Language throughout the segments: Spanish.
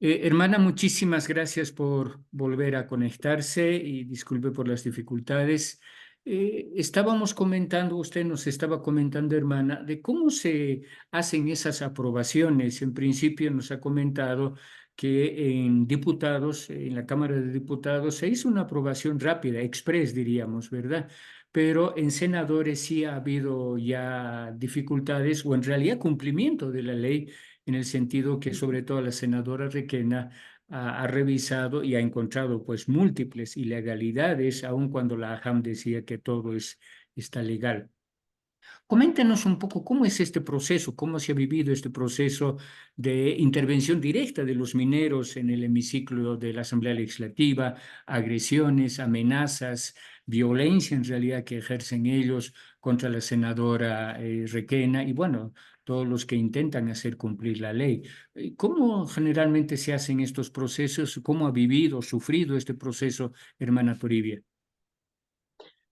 Hermana, muchísimas gracias por volver a conectarse y disculpe por las dificultades. Estábamos comentando, usted nos estaba comentando, hermana, de cómo se hacen esas aprobaciones. En principio nos ha comentado que en diputados, en la Cámara de Diputados, se hizo una aprobación rápida, express diríamos, ¿verdad? Pero en senadores sí ha habido ya dificultades o en realidad cumplimiento de la ley en el sentido que sobre todo la senadora Requena ha revisado y ha encontrado pues múltiples ilegalidades, aun cuando la AJAM decía que todo está legal. Coméntenos un poco cómo es este proceso, cómo se ha vivido este proceso de intervención directa de los mineros en el hemiciclo de la Asamblea Legislativa, agresiones, amenazas, violencia en realidad que ejercen ellos contra la senadora Requena y bueno, todos los que intentan hacer cumplir la ley. ¿Cómo generalmente se hacen estos procesos? ¿Cómo ha vivido, sufrido este proceso, hermana Toribia?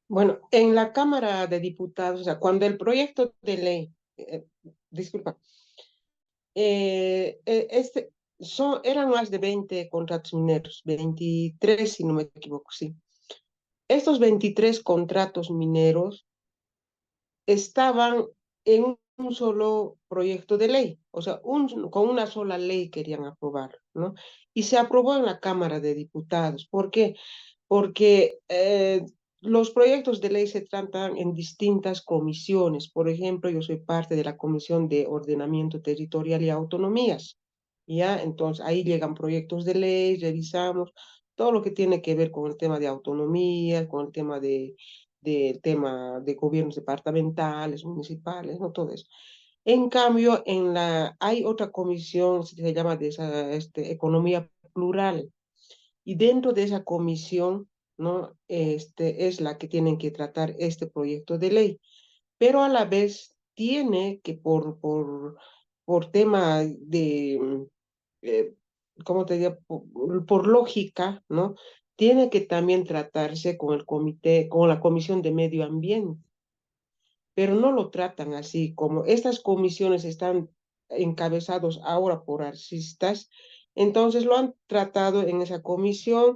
Bueno, en la Cámara de Diputados, o sea, cuando el proyecto de ley, disculpa, eran más de 20 contratos mineros, 23 si no me equivoco, sí. Estos 23 contratos mineros estaban en un solo proyecto de ley, o sea, con una sola ley querían aprobar, ¿no? Y se aprobó en la Cámara de Diputados. ¿Por qué? Porque los proyectos de ley se tratan en distintas comisiones. Por ejemplo, yo soy parte de la Comisión de Ordenamiento Territorial y Autonomías, ¿ya? Entonces, ahí llegan proyectos de ley, revisamos todo lo que tiene que ver con el tema de autonomía, con el tema de gobiernos departamentales, municipales, ¿no? Todo eso. En cambio, hay otra comisión, se llama Economía Plural, y dentro de esa comisión, ¿no? Es la que tienen que tratar este proyecto de ley, pero a la vez tiene que por tema de, eh, ¿cómo te digo? Por lógica, ¿no? Tiene que también tratarse con el comité, con la Comisión de Medio Ambiente, pero no lo tratan así, como estas comisiones están encabezados ahora por arcistas, entonces lo han tratado en esa comisión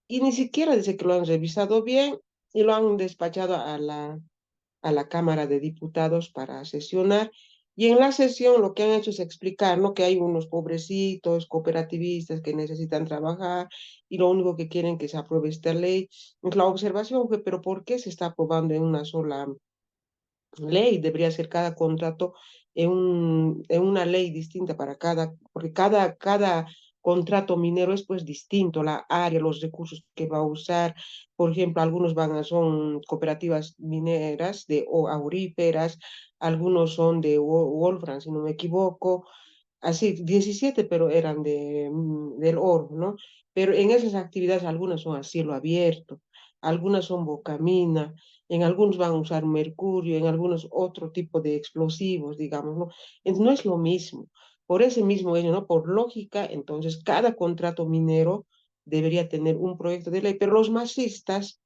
y ni siquiera dice que lo han revisado bien y lo han despachado a la Cámara de Diputados para sesionar. Y en la sesión lo que han hecho es explicar, ¿no? Que hay unos pobrecitos cooperativistas que necesitan trabajar y lo único que quieren que se apruebe esta ley. Pues la observación fue, pero ¿por qué se está aprobando en una sola ley? Debería ser cada contrato en una ley distinta para porque cada contrato minero es pues distinto, la área, los recursos que va a usar. Por ejemplo, algunos son cooperativas mineras o auríferas, algunos son de Wolfram, si no me equivoco, así 17, pero eran del oro, ¿no? Pero en esas actividades algunas son a cielo abierto, algunas son bocamina, en algunos van a usar mercurio, en algunos otro tipo de explosivos, digamos, ¿no? Entonces, no es lo mismo. Por ese mismo hecho, ¿no? Por lógica, entonces cada contrato minero debería tener un proyecto de ley, pero los masistas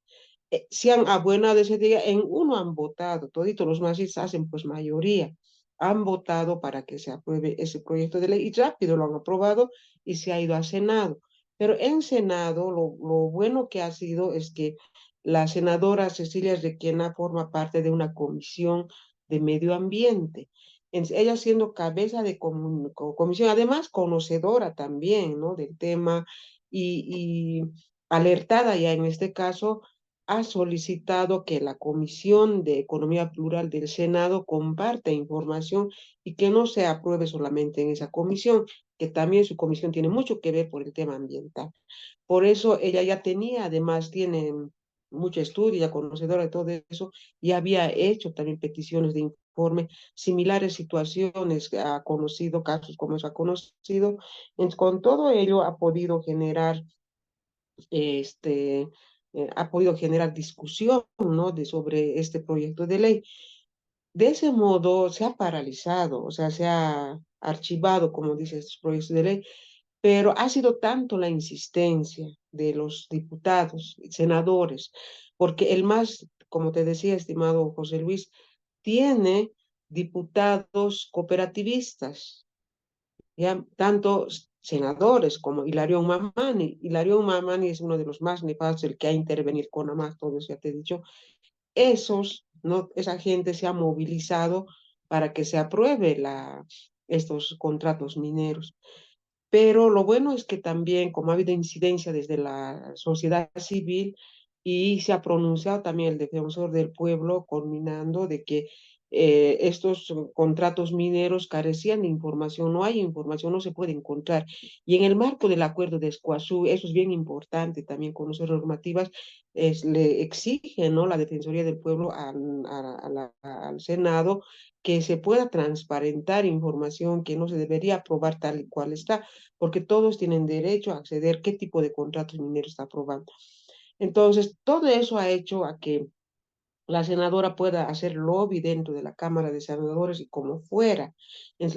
se han abuenado ese día, en uno han votado, toditos los masistas hacen pues mayoría, han votado para que se apruebe ese proyecto de ley y rápido lo han aprobado y se ha ido a Senado. Pero en Senado lo bueno que ha sido es que la senadora Cecilia Requena forma parte de una comisión de medio ambiente. Ella siendo cabeza de comisión, además conocedora también, ¿no? Del tema y alertada ya en este caso, ha solicitado que la Comisión de Economía Plural del Senado comparta información y que no se apruebe solamente en esa comisión, que también su comisión tiene mucho que ver por el tema ambiental. Por eso ella ya tenía, además tiene mucho estudio, ya conocedora de todo eso, y había hecho también peticiones de informe, similares situaciones, ha conocido casos como eso ha conocido. Entonces, con todo ello ha podido generar ha podido generar discusión, ¿no? Sobre este proyecto de ley. De ese modo se ha paralizado, o sea, se ha archivado, como dice, estos proyectos de ley, pero ha sido tanto la insistencia de los diputados, senadores, porque el MAS, como te decía, estimado José Luis, tiene diputados cooperativistas, ya tanto senadores como Hilarión Mamani. Hilarión Mamani es uno de los más nefastos, el que ha intervenido con AMAC, todo eso ya te he dicho. ¿No? Esa gente se ha movilizado para que se apruebe estos contratos mineros. Pero lo bueno es que también, como ha habido incidencia desde la sociedad civil y se ha pronunciado también el defensor del pueblo, culminando de que estos contratos mineros carecían de información, no hay información, no se puede encontrar. Y en el marco del acuerdo de Escuazú, eso es bien importante también conocer normativas, le exige, ¿no?, la Defensoría del Pueblo al Senado que se pueda transparentar información que no se debería aprobar tal y cual está, porque todos tienen derecho a acceder qué tipo de contratos mineros está aprobando. Entonces, todo eso ha hecho a que la senadora pueda hacer lobby dentro de la Cámara de Senadores y como fuera.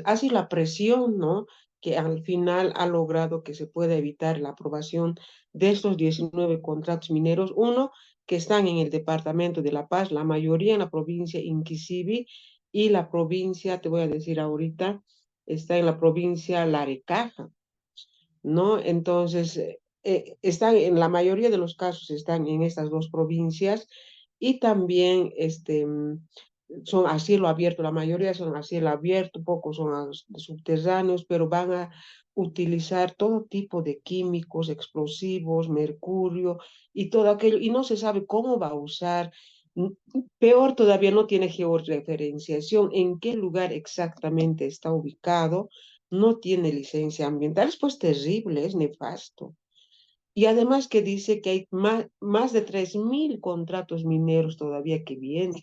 Ha sido la presión, ¿no?, que al final ha logrado que se pueda evitar la aprobación de estos 19 contratos mineros, uno que están en el Departamento de La Paz, la mayoría en la provincia Inquisibi, y la provincia, te voy a decir ahorita, está en la provincia Larecaja, ¿no? Entonces, están en la mayoría de los casos están en estas dos provincias y también son a cielo abierto, la mayoría son a cielo abierto, pocos son subterráneos, pero van a utilizar todo tipo de químicos, explosivos, mercurio y todo aquello, y no se sabe cómo va a usar. Peor todavía, no tiene georreferenciación, en qué lugar exactamente está ubicado, no tiene licencia ambiental, es pues terrible, es nefasto. Y además que dice que hay más de 3.000 contratos mineros todavía que vienen.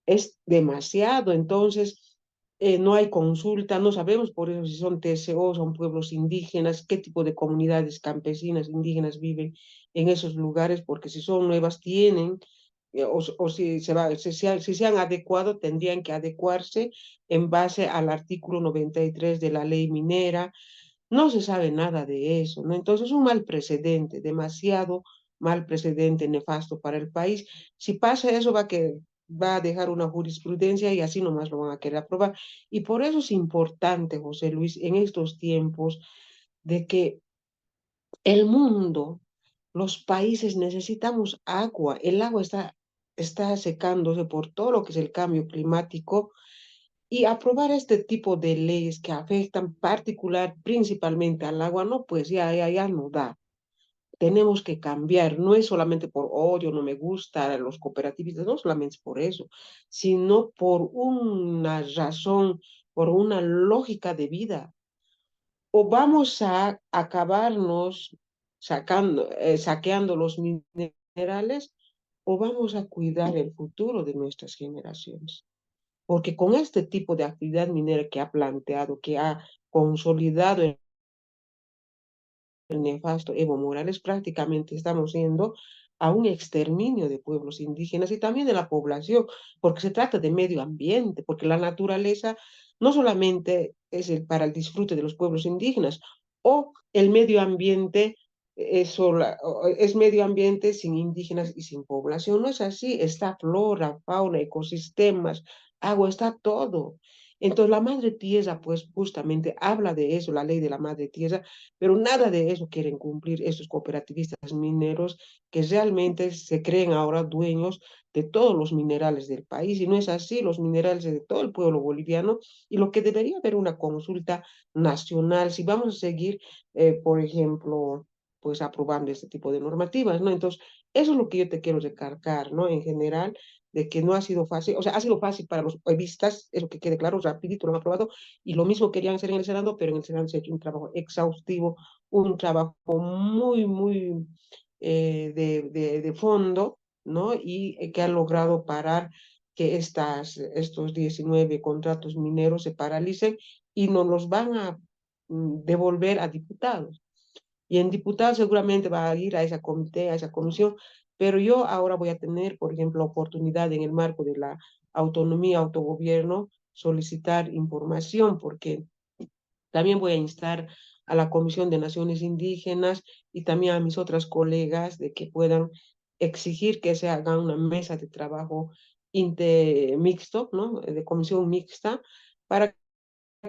Es demasiado, entonces no hay consulta, no sabemos por eso si son TCO, son pueblos indígenas, qué tipo de comunidades campesinas, indígenas viven en esos lugares, porque si son nuevas tienen, o si se han adecuado, tendrían que adecuarse en base al artículo 93 de la ley minera. No se sabe nada de eso, ¿no? Entonces es un mal precedente, demasiado mal precedente, nefasto para el país. Si pasa eso, va a dejar una jurisprudencia y así nomás lo van a querer aprobar. Y por eso es importante, José Luis, en estos tiempos de que el mundo, los países necesitamos agua. El agua está secándose por todo lo que es el cambio climático, y aprobar este tipo de leyes que afectan principalmente al agua, no, pues ya no da. Tenemos que cambiar, no es solamente por odio, no me gusta los cooperativistas, no solamente es por eso, sino por una razón, por una lógica de vida. O vamos a acabarnos saqueando los minerales, o vamos a cuidar el futuro de nuestras generaciones. Porque con este tipo de actividad minera que ha planteado, que ha consolidado el nefasto Evo Morales, prácticamente estamos yendo a un exterminio de pueblos indígenas y también de la población, porque se trata de medio ambiente, porque la naturaleza no solamente es para el disfrute de los pueblos indígenas, o el medio ambiente es medio ambiente sin indígenas y sin población. No es así, está flora, fauna, ecosistemas, agua, está todo. Entonces la madre tierra, pues justamente habla de eso, la ley de la madre tierra, pero nada de eso quieren cumplir estos cooperativistas mineros que realmente se creen ahora dueños de todos los minerales del país, y no es así, los minerales de todo el pueblo boliviano, y lo que debería haber una consulta nacional, si vamos a seguir, por ejemplo, pues aprobando este tipo de normativas, ¿no? Entonces, eso es lo que yo te quiero recalcar, ¿no? En general, de que no ha sido fácil, o sea, ha sido fácil para los evistas, eso que quede claro, rapidito lo han aprobado, y lo mismo querían hacer en el Senado, pero en el Senado se ha hecho un trabajo exhaustivo, un trabajo muy de fondo, ¿no? Y que ha logrado parar que estos 19 contratos mineros se paralicen y nos los van a devolver a diputados. Y en diputados seguramente va a ir a esa comité, a esa comisión, pero yo ahora voy a tener, por ejemplo, la oportunidad en el marco de la autonomía, autogobierno, solicitar información, porque también voy a instar a la Comisión de Naciones Indígenas y también a mis otras colegas de que puedan exigir que se haga una mesa de trabajo mixto, ¿no? De comisión mixta, para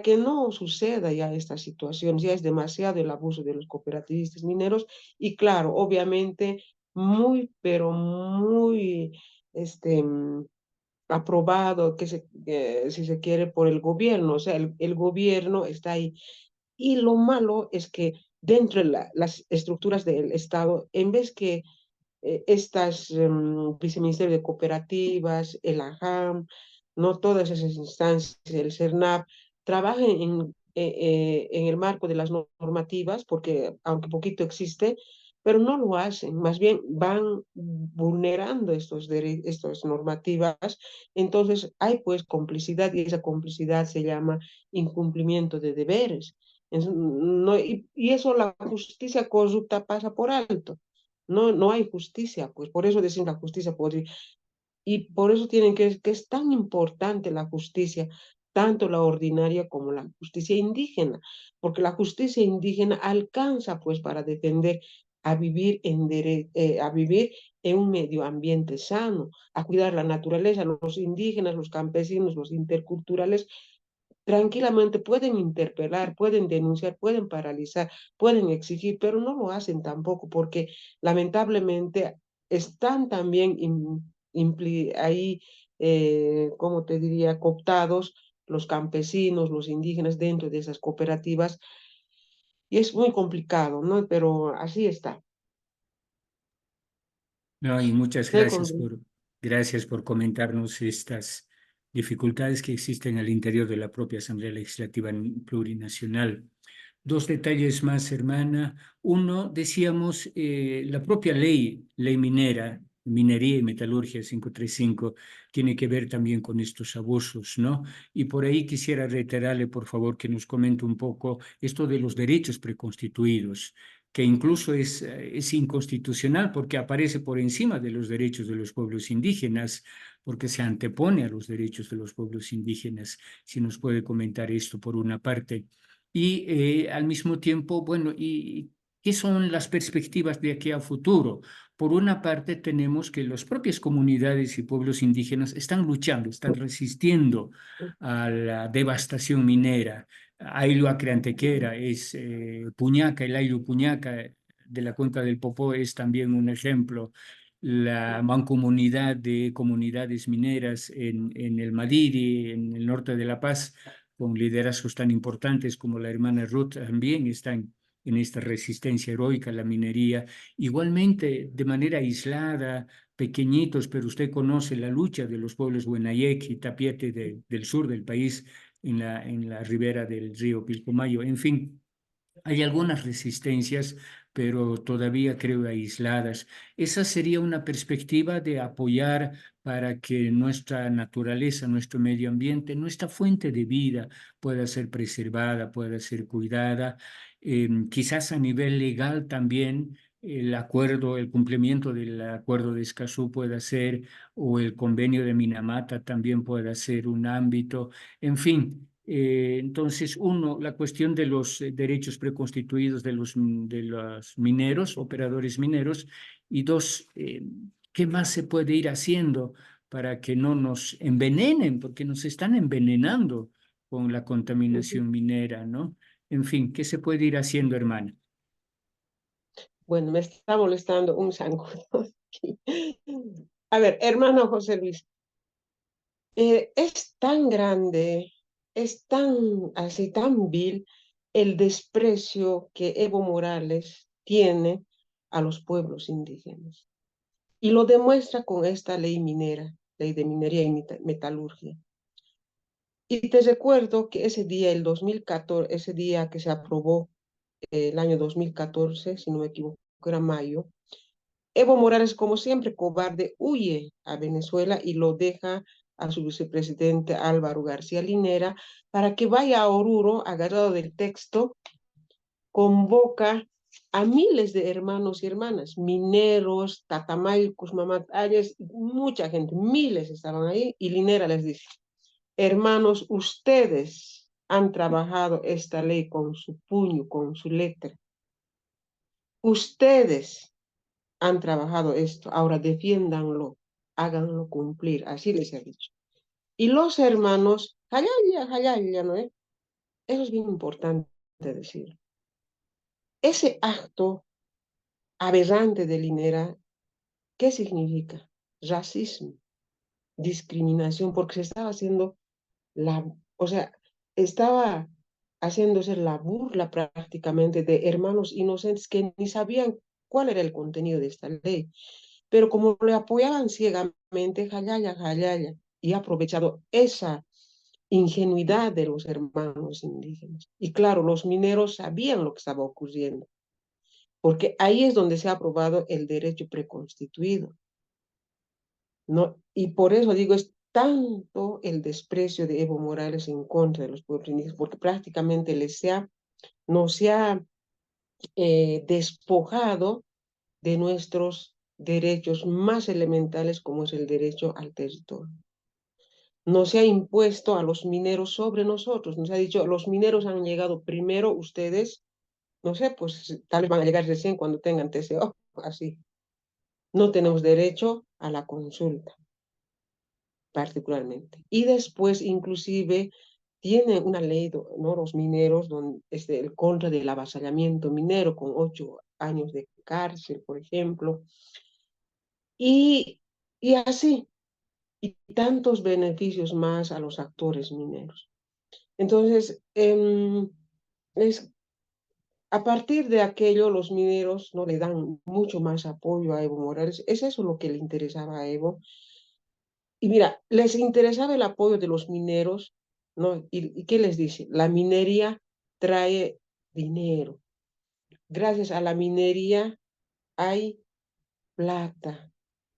que no suceda ya esta situación. Ya es demasiado el abuso de los cooperativistas mineros y claro, obviamente muy, pero muy aprobado, si se quiere, por el gobierno. O sea, el gobierno está ahí. Y lo malo es que dentro de las estructuras del Estado, en vez que estas viceministerios de cooperativas, el AJAM, no todas esas instancias, el CERNAP, trabajen en el marco de las normativas, porque aunque poquito existe, pero no lo hacen, más bien van vulnerando estas normativas, entonces hay pues complicidad y esa complicidad se llama incumplimiento de deberes. No, y eso la justicia corrupta pasa por alto. No, no hay justicia, pues por eso decimos la justicia podrida. Y por eso que es tan importante la justicia, tanto la ordinaria como la justicia indígena, porque la justicia indígena alcanza pues para defender a vivir en un medio ambiente sano, a cuidar la naturaleza. Los indígenas, los campesinos, los interculturales tranquilamente pueden interpelar, pueden denunciar, pueden paralizar, pueden exigir, pero no lo hacen tampoco porque lamentablemente están también ahí, ¿cómo te diría?, cooptados los campesinos, los indígenas dentro de esas cooperativas y es muy complicado, ¿no? Pero así está. No, y muchas Estoy con... gracias por comentarnos estas dificultades que existen al interior de la propia Asamblea Legislativa Plurinacional. Dos detalles más, hermana. Uno, decíamos, la propia ley minera, Minería y Metalurgia 535, tiene que ver también con estos abusos, ¿no? Y por ahí quisiera reiterarle, por favor, que nos comente un poco esto de los derechos preconstituidos, que incluso es inconstitucional porque aparece por encima de los derechos de los pueblos indígenas, porque se antepone a los derechos de los pueblos indígenas. Si nos puede comentar esto por una parte. Y al mismo tiempo, bueno, ¿y qué son las perspectivas de aquí a futuro? Por una parte, tenemos que las propias comunidades y pueblos indígenas están luchando, están resistiendo a la devastación minera. Ayllu Acreantequera es Puñaca, el Ayllu Puñaca de la cuenca del Popó es también un ejemplo. La mancomunidad de comunidades mineras en el Madiri, en el norte de La Paz, con liderazgos tan importantes como la hermana Ruth, también están en esta resistencia heroica a la minería. Igualmente, de manera aislada, pequeñitos, pero usted conoce la lucha de los pueblos Huenayek y Tapiete del sur del país, en la ribera del río Pilcomayo. En fin, hay algunas resistencias, pero todavía creo aisladas. Esa sería una perspectiva de apoyar para que nuestra naturaleza, nuestro medio ambiente, nuestra fuente de vida pueda ser preservada, pueda ser cuidada. Quizás a nivel legal también el acuerdo, el cumplimiento del acuerdo de Escazú pueda ser, o el convenio de Minamata también pueda ser un ámbito. En fin. Entonces, uno, la cuestión de los derechos preconstituidos de los mineros, operadores mineros, y dos, ¿qué más se puede ir haciendo para que no nos envenenen? Porque nos están envenenando con la contaminación minera, ¿no? En fin, ¿qué se puede ir haciendo, hermana? Bueno, me está molestando un zancudo aquí. A ver, hermano José Luis, es tan grande, es tan así, tan vil el desprecio que Evo Morales tiene a los pueblos indígenas. Y lo demuestra con esta ley minera, ley de minería y metalurgia. Y te recuerdo que ese día, el 2014, ese día que se aprobó el año 2014, si no me equivoco, era mayo, Evo Morales, como siempre, cobarde, huye a Venezuela y lo deja a su vicepresidente Álvaro García Linera para que vaya a Oruro, agarrado del texto, convoca a miles de hermanos y hermanas, mineros, tatamaycos, mamatayas, mucha gente, miles estaban ahí, y Linera les dice, hermanos, ustedes han trabajado esta ley con su puño, con su letra. Ustedes han trabajado esto, ahora defiéndanlo, háganlo cumplir, así les ha dicho. Y los hermanos, Jayaya, Jayaya, ¿no? eso es bien importante decir. Ese acto aberrante de Linera, ¿qué significa? Racismo, discriminación, porque se estaba haciendo o sea, estaba haciéndose la burla prácticamente de hermanos inocentes que ni sabían cuál era el contenido de esta ley. Pero como le apoyaban ciegamente, jalaya, jalaya, y ha aprovechado esa ingenuidad de los hermanos indígenas. Y claro, los mineros sabían lo que estaba ocurriendo, porque ahí es donde se ha aprobado el derecho preconstituido, ¿no? Y por eso digo, es tanto el desprecio de Evo Morales en contra de los pueblos indígenas, porque prácticamente nos se ha despojado de nuestros derechos más elementales, como es el derecho al territorio. No se ha impuesto a los mineros sobre nosotros, nos ha dicho, los mineros han llegado primero, ustedes, no sé, pues tal vez van a llegar recién cuando tengan TCO, así. No tenemos derecho a la consulta, particularmente. Y después, inclusive, tienen una ley, ¿no? Los mineros, donde, el contra del avasallamiento minero, con 8 años de cárcel, por ejemplo, y, y así, y tantos beneficios más a los actores mineros. Entonces, a partir de aquello, los mineros no le dan mucho más apoyo a Evo Morales. Es eso lo que le interesaba a Evo. Y mira, les interesaba el apoyo de los mineros, ¿no? ¿Y qué les dice? La minería trae dinero. Gracias a la minería hay plata,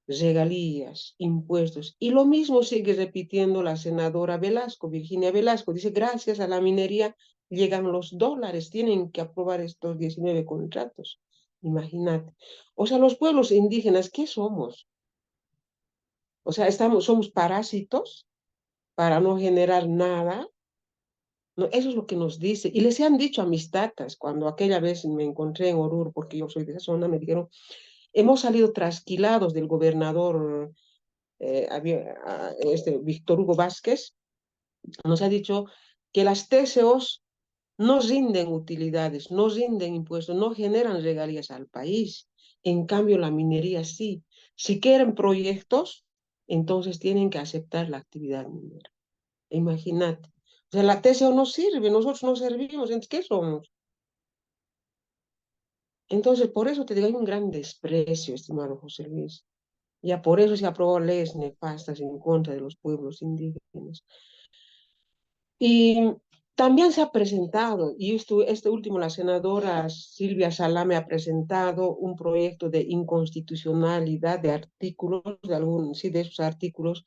regalías, impuestos. Y lo mismo sigue repitiendo la senadora Velasco, Virginia Velasco. Dice, gracias a la minería llegan los dólares, tienen que aprobar estos 19 contratos. Imagínate. O sea, los pueblos indígenas, ¿qué somos? O sea, somos parásitos para no generar nada. No, eso es lo que nos dice. Y les han dicho a mis tatas, cuando aquella vez me encontré en Oruro, porque yo soy de esa zona, me dijeron, hemos salido trasquilados del gobernador Víctor Hugo Vázquez, nos ha dicho que las TCOs no rinden utilidades, no rinden impuestos, no generan regalías al país. En cambio, la minería sí. Si quieren proyectos, entonces tienen que aceptar la actividad minera. Imagínate. O sea, la TCO no sirve, nosotros no servimos, entonces, ¿qué somos? Entonces, por eso te digo, hay un gran desprecio, estimado José Luis. Ya por eso se aprobó leyes nefastas en contra de los pueblos indígenas. Y también se ha presentado, y este último, la senadora Silvia Salame ha presentado un proyecto de inconstitucionalidad de artículos, sí, de esos artículos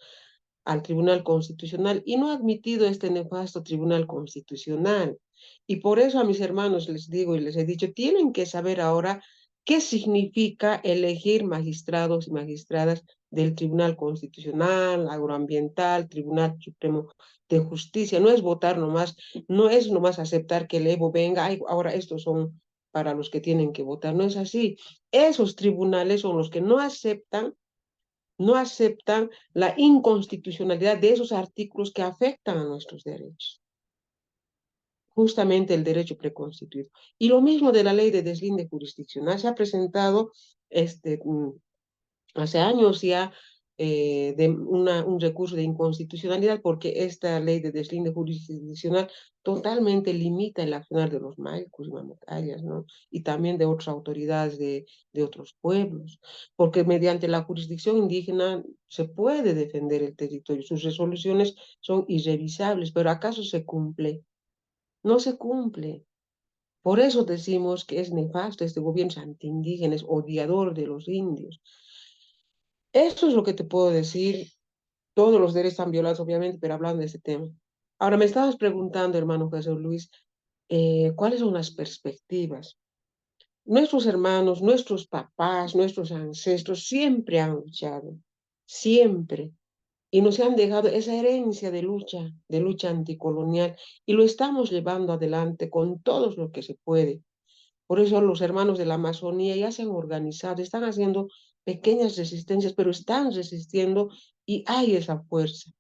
al Tribunal Constitucional y no ha admitido este nefasto Tribunal Constitucional. Y por eso a mis hermanos les digo y les he dicho, tienen que saber ahora qué significa elegir magistrados y magistradas del Tribunal Constitucional, Agroambiental, Tribunal Supremo de Justicia. No es votar nomás, no es nomás aceptar que el Evo venga, ay, ahora estos son para los que tienen que votar. No es así. Esos tribunales son los que no aceptan la inconstitucionalidad de esos artículos que afectan a nuestros derechos, justamente el derecho preconstituido. Y lo mismo de la ley de deslinde jurisdiccional, se ha presentado hace años ya un recurso de inconstitucionalidad porque esta ley de deslinde jurisdiccional totalmente limita el accionar de los maicos y mamacayas, ¿no? Y también de otras autoridades de otros pueblos, porque mediante la jurisdicción indígena se puede defender el territorio, sus resoluciones son irrevisables, pero ¿acaso se cumple? No se cumple. Por eso decimos que es nefasto este gobierno antiindígena, es odiador de los indios. Eso es lo que te puedo decir. Todos los derechos están violados, obviamente, pero hablando de ese tema. Ahora, me estabas preguntando, hermano Jesús Luis, ¿cuáles son las perspectivas? Nuestros hermanos, nuestros papás, nuestros ancestros siempre han luchado, siempre. Y nos han dejado esa herencia de lucha anticolonial, y lo estamos llevando adelante con todo lo que se puede. Por eso los hermanos de la Amazonía ya se han organizado, están haciendo pequeñas resistencias, pero están resistiendo y hay esa fuerza.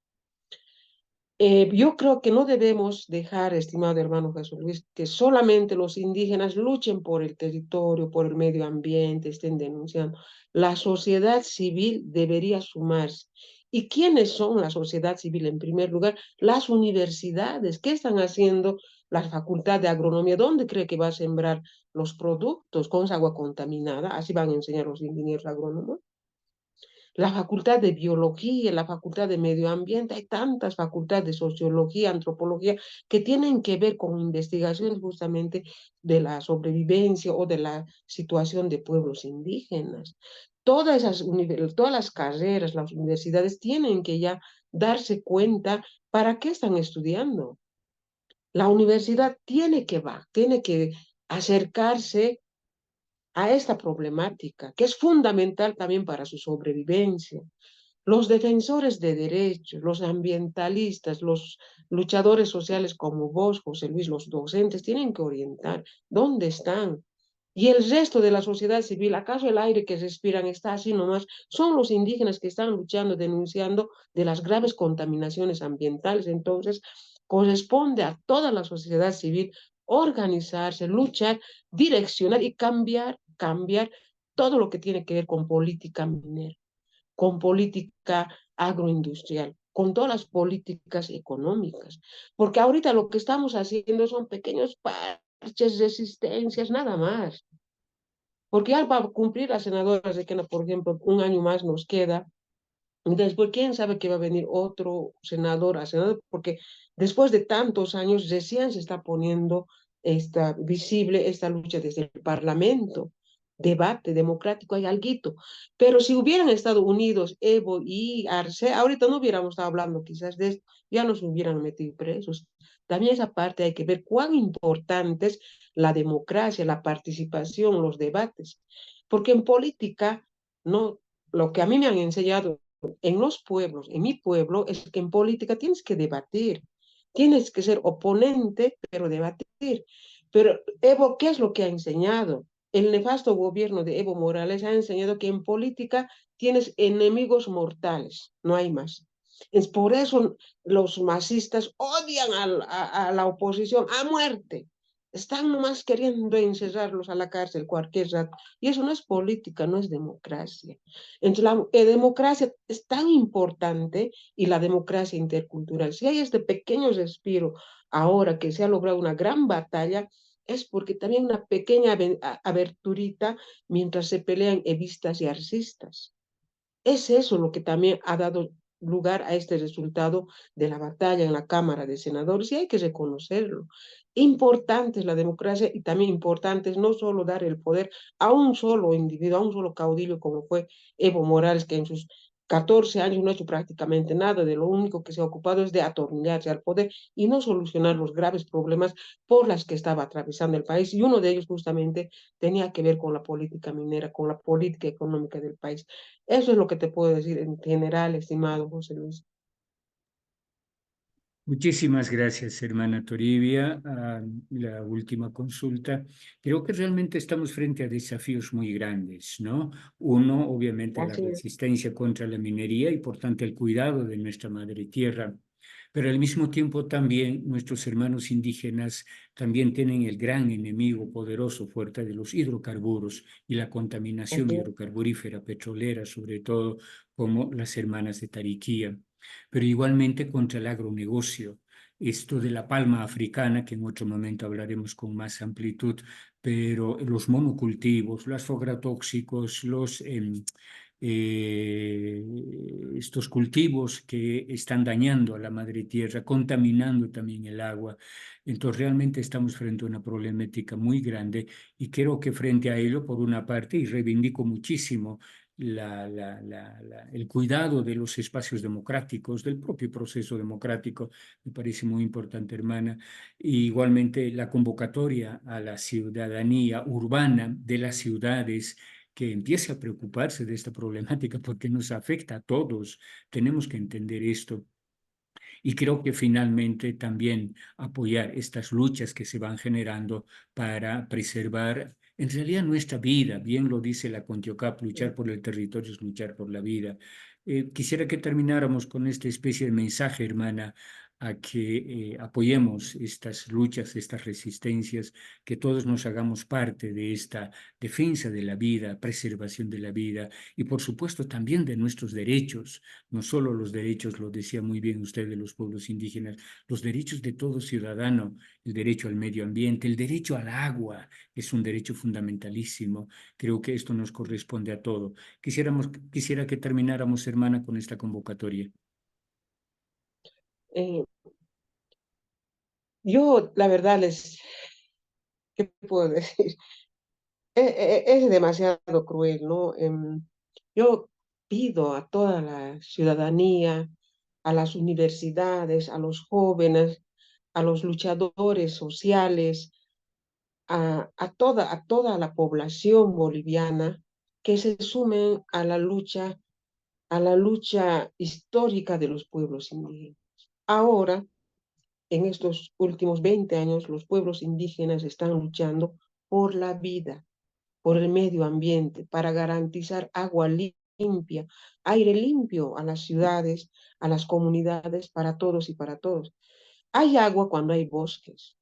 Yo creo que no debemos dejar, estimado hermano Jesús Luis, que solamente los indígenas luchen por el territorio, por el medio ambiente, estén denunciando. La sociedad civil debería sumarse. ¿Y quiénes son la sociedad civil? En primer lugar, las universidades. ¿Qué están haciendo la Facultad de Agronomía? ¿Dónde cree que va a sembrar los productos con esa agua contaminada? Así van a enseñar los ingenieros agrónomos. La facultad de biología, la facultad de medio ambiente, hay tantas facultades de sociología, antropología, que tienen que ver con investigaciones justamente de la sobrevivencia o de la situación de pueblos indígenas. Todas las carreras, las universidades tienen que ya darse cuenta para qué están estudiando. La universidad tiene que acercarse a esta problemática, que es fundamental también para su sobrevivencia. Los defensores de derechos, los ambientalistas, los luchadores sociales como vos, José Luis, los docentes, tienen que orientar dónde están. Y el resto de la sociedad civil, ¿acaso el aire que respiran está así nomás? Son los indígenas que están luchando, denunciando de las graves contaminaciones ambientales. Entonces, corresponde a toda la sociedad civil organizarse, luchar, direccionar y cambiar todo lo que tiene que ver con política minera, con política agroindustrial, con todas las políticas económicas. Porque ahorita lo que estamos haciendo son pequeños parches, resistencias, nada más. Porque ya va a cumplir las senadoras de que, por ejemplo, un año más nos queda. Y después, quién sabe que va a venir otro senador a senador, porque después de tantos años recién se está poniendo visible esta lucha desde el Parlamento. Debate democrático, hay alguito. Pero si hubieran estado unidos Evo y Arce, ahorita no hubiéramos estado hablando quizás de esto, ya nos hubieran metido presos. También esa parte hay que ver cuán importante es la democracia, la participación, los debates. Porque en política, no, lo que a mí me han enseñado en los pueblos, en mi pueblo, es que en política tienes que debatir, tienes que ser oponente, pero debatir. Pero Evo, ¿qué es lo que ha enseñado? El nefasto gobierno de Evo Morales ha enseñado que en política tienes enemigos mortales, no hay más. Es por eso los masistas odian a la oposición a muerte. Están nomás queriendo encerrarlos a la cárcel cualquier rato. Y eso no es política, no es democracia. Entonces, la democracia es tan importante y la democracia intercultural. Si hay este pequeño respiro ahora que se ha logrado una gran batalla, es porque también una pequeña aberturita mientras se pelean evistas y arcistas. Es eso lo que también ha dado lugar a este resultado de la batalla en la Cámara de Senadores y hay que reconocerlo. Importante es la democracia y también importante es no solo dar el poder a un solo individuo, a un solo caudillo como fue Evo Morales, que en sus 14 años no ha hecho prácticamente nada, de lo único que se ha ocupado es de atornillarse al poder y no solucionar los graves problemas por las que estaba atravesando el país. Y uno de ellos justamente tenía que ver con la política minera, con la política económica del país. Eso es lo que te puedo decir en general, estimado José Luis. Muchísimas gracias, hermana Toribia. La última consulta. Creo que realmente estamos frente a desafíos muy grandes, ¿no? Uno, obviamente, la Así es. resistencia contra la minería y, por tanto, el cuidado de nuestra madre tierra. Pero al mismo tiempo también nuestros hermanos indígenas también tienen el gran enemigo poderoso, fuerte de los hidrocarburos y la contaminación Así es. hidrocarburífera, petrolera, sobre todo, como las hermanas de Tariquía, pero igualmente contra el agronegocio. Esto de la palma africana, que en otro momento hablaremos con más amplitud, pero los monocultivos, los agrotóxicos, estos cultivos que están dañando a la madre tierra, contaminando también el agua. Entonces realmente estamos frente a una problemática muy grande y creo que frente a ello, por una parte, y reivindico muchísimo el cuidado de los espacios democráticos, del propio proceso democrático, me parece muy importante, hermana. Y igualmente la convocatoria a la ciudadanía urbana de las ciudades que empiece a preocuparse de esta problemática porque nos afecta a todos. Tenemos que entender esto. Y creo que finalmente también apoyar estas luchas que se van generando para preservar en realidad nuestra vida. Bien lo dice la Contiocap, luchar por el territorio es luchar por la vida. Quisiera que termináramos con esta especie de mensaje, hermana, a que apoyemos estas luchas, estas resistencias, que todos nos hagamos parte de esta defensa de la vida, preservación de la vida y por supuesto también de nuestros derechos, no solo los derechos, lo decía muy bien usted, de los pueblos indígenas, los derechos de todo ciudadano, el derecho al medio ambiente, el derecho al agua, es un derecho fundamentalísimo. Creo que esto nos corresponde a todo. Quisiera que termináramos, hermana, con esta convocatoria. Eh, yo, la verdad, ¿qué puedo decir? Es demasiado cruel, ¿no? Yo pido a toda la ciudadanía, a las universidades, a los jóvenes, a los luchadores sociales, a toda la población boliviana que se sumen a la lucha histórica de los pueblos indígenas. Ahora, en estos últimos 20 años, los pueblos indígenas están luchando por la vida, por el medio ambiente, para garantizar agua limpia, aire limpio a las ciudades, a las comunidades, para todos y para todos. Hay agua cuando hay bosques.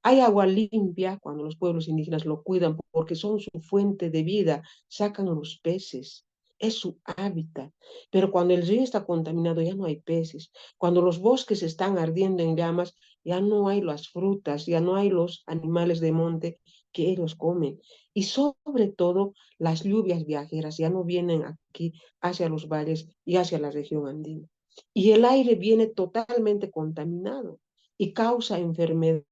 Hay agua limpia cuando los pueblos indígenas lo cuidan porque son su fuente de vida, sacan los peces, es su hábitat. Pero cuando el río está contaminado ya no hay peces. Cuando los bosques están ardiendo en llamas ya no hay las frutas, ya no hay los animales de monte que ellos comen. Y sobre todo las lluvias viajeras ya no vienen aquí hacia los valles y hacia la región andina. Y el aire viene totalmente contaminado y causa enfermedad.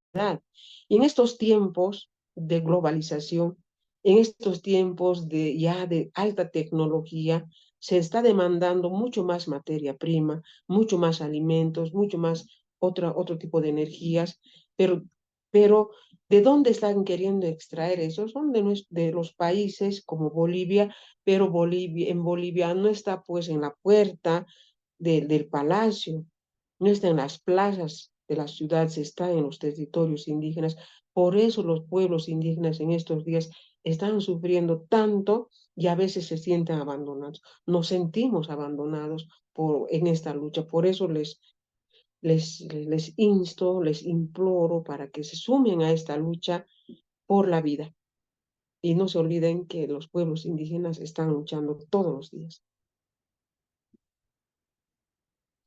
Y en estos tiempos de globalización, en estos tiempos ya de alta tecnología, se está demandando mucho más materia prima, mucho más alimentos, mucho más otro tipo de energías, pero ¿de dónde están queriendo extraer eso? Son de los países como Bolivia, pero en Bolivia no está pues en la puerta del palacio, no está en las plazas de las ciudades, está en los territorios indígenas. Por eso los pueblos indígenas en estos días están sufriendo tanto y a veces se sienten abandonados. Nos sentimos abandonados en esta lucha. Por eso les insto, les imploro para que se sumen a esta lucha por la vida. Y no se olviden que los pueblos indígenas están luchando todos los días.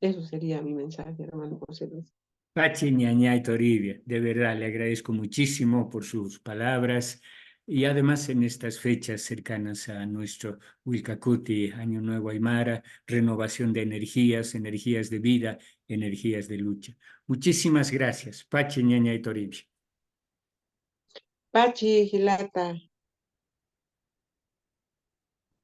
Eso sería mi mensaje, hermano José Luis. Pachi Ñañay Toribia, de verdad le agradezco muchísimo por sus palabras y además en estas fechas cercanas a nuestro Wilcacuti, Año Nuevo Aymara, renovación de energías, energías de vida, energías de lucha. Muchísimas gracias, Pachi Ñañay Toribia. Pachi, Gilata.